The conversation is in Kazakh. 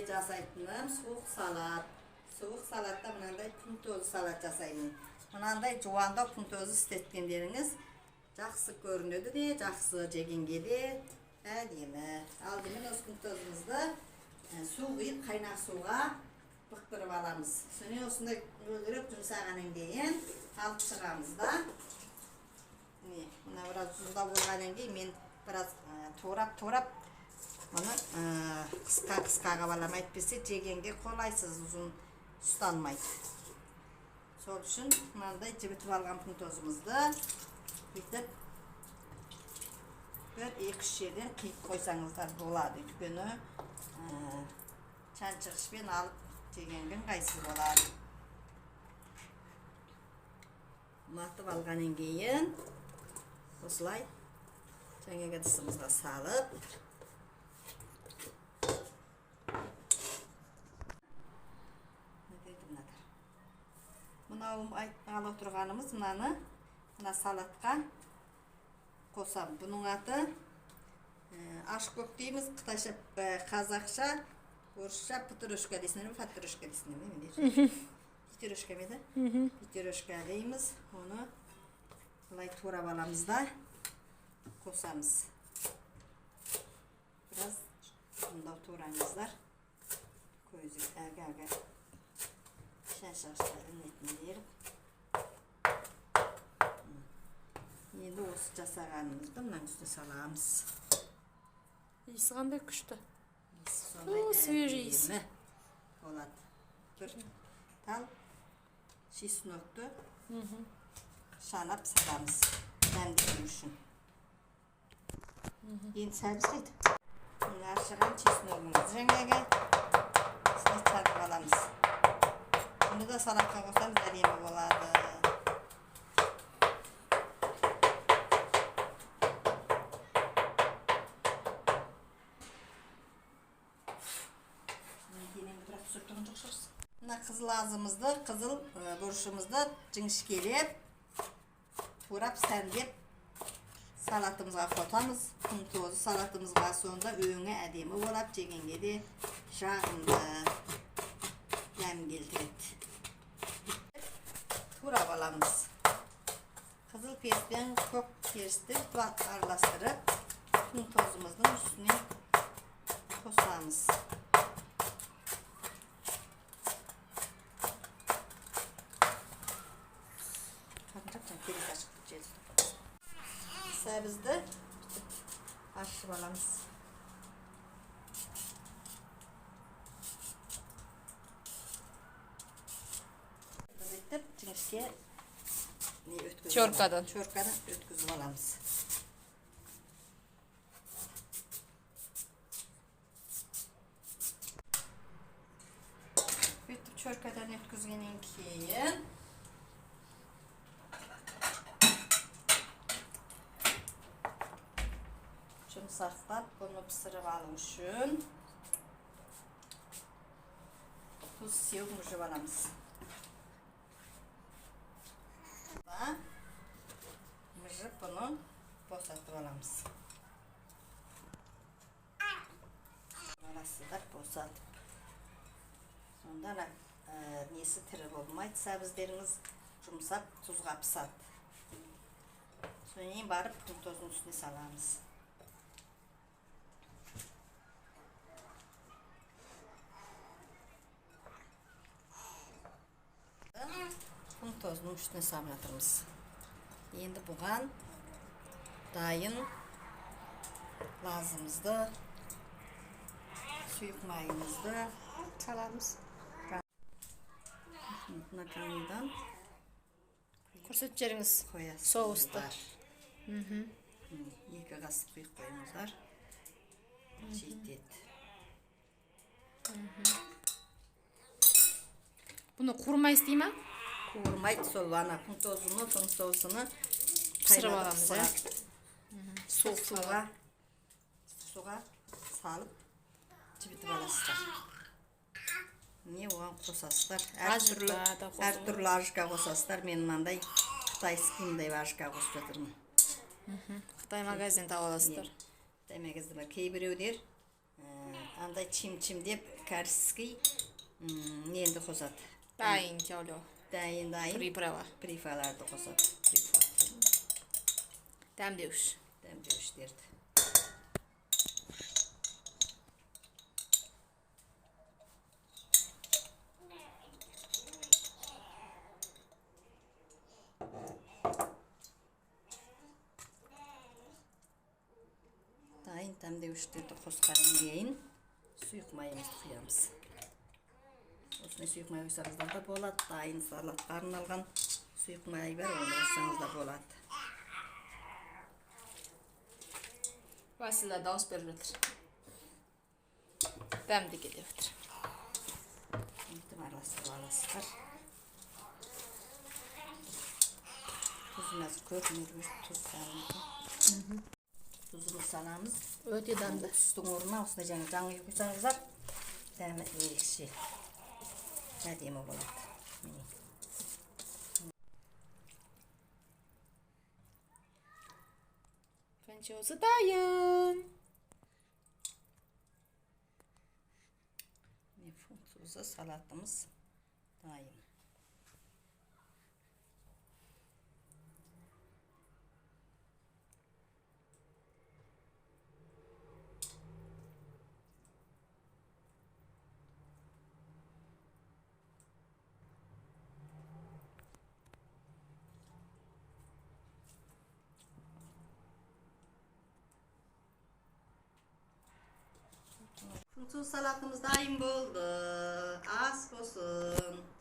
Sizlerge жасайтыным суық салат. Суық салатта мынандай пунтозы салат жасаймын. Мынандай жуандау пунтозы істеткендеріңіз жақсы көрінеді де, жақсы жегенге де әдемі. Алдымен осы пунтозымызды су құйып, қайнақ суға бұқтырып аламыз. Соны осындай мөлдіреп жұмсағаннан кейін алып шығамыз да. Мына біраз тұзда болғаннан кейін мен біраз турап мұны қысқа қабаламайды, әйтпесе жегенге қолайсыз, ұзын ұстанмайды. Сол үшін мынандай жібітіп алған пунтозымызды бүйтіп бір 2-3 жерден қиып қойсаңыздар болады. Өйткені шаншығышпен алып жегенге ыңғайсыз болады. Матып алғаннан кейін осылай жаңағы ыдысымызға салып мынау айтқалы отырғанымыз мына салатқа қосам. Бұның аты ашкөк дейміз, қытайша, қазақша, орысша петрушка дейсіңдер ме, петрушка дейсіңдер ме? Петрушка ме еді? Петрушка дейміз. Оны былай турап аламыз да қосамыз. Біраз мұндау тураңыздар. Көзі әгі шашаштарын етін енді осы жасағанымызды мұның үстіне саламыз. Иісі қандай күшті. Свежий иіс болады. Бір тал чеснокты шанап саламыз дәмдеу үшін. Енді сәбіз қайтып. Мына ашыған чесногымыз жаңағы осылай сарып аламыз. Bunu da salatқа қосамыз, әдемі болады. Мына қызыл азымызды, қызыл бұрышымызды жіңішкелеп, турап, сәндеп салатымызға қотамыз. Пунтозы салатымызға сонда өңі әдемі болып, жегенге де жағымды дәм келтіреді. Турап аламыз. Қызыл періспен көк перісті араластырып, пунтозымыздың үстіне қосамыз. Сәбізді ашып аламыз. Жіңішке Чоркадан өткізіп аламыз. Бүйтіп чоркадан өткізгеннен кейін жұмсақтап бұны пісіріп алу үшін тұз сеуіп мүжіп аламыз. Мүжіп бұны босатып аламыз. Арасыдар босатып. Сонда несі тірі болмайды, сәбіздеріңіз жұмсап тұзға пысады. Сонымен барып пунтозың үстіне саламыз. Пунтозының үстіне салып жатырмыз. Енді бұған дайын лазымызды, сұйық майымызды саламыз. Мына қаңыдан көрсетіп жеріңіз соусты. 2 қасық құйып қойыңыздар. Жетеді. Бұны қуырмайсыз дей ма? Қуырмайды, сол ана пунтозыны пісіріп аламыз, суық суға салып жібітіп аласыздар. Не оған қосасыздар? Әртүрлі ажға қосасыздар. Мен мынандай қытайскімдей ажға қосып жатырмын. Қытай магазин тауып аласыздар. Қытай магазинде кейбіреулер Андай çim dep karski nendi qosat. Dayın çalo. Dayın. Priprava. Prifalardı qosat. Demdeviş. Demdeüşlerdi. Dayın demdeüşlerdi qosqarın deyin. Suyuq mayımızды құямыз. Осыны suyuq may qoysаңыздар да болады. Dayın salatқа арналған suyuq may бар, оны қоссаңыз да болады. Vasile dağız berilidir. Demdi geliyordur. Şimdi arasızlar. Tuzumuz görünürmüş, tuz sarımız. Tuzumuzu salamız. Öte demdi. Tuzun oruna osuna жаңы qoysаңыздар, дәмі ерекше. Әдемі болады. Fençosu dayın. Tuzlu salatımız dayım. Tuz salatımız daim oldu. Az olsun.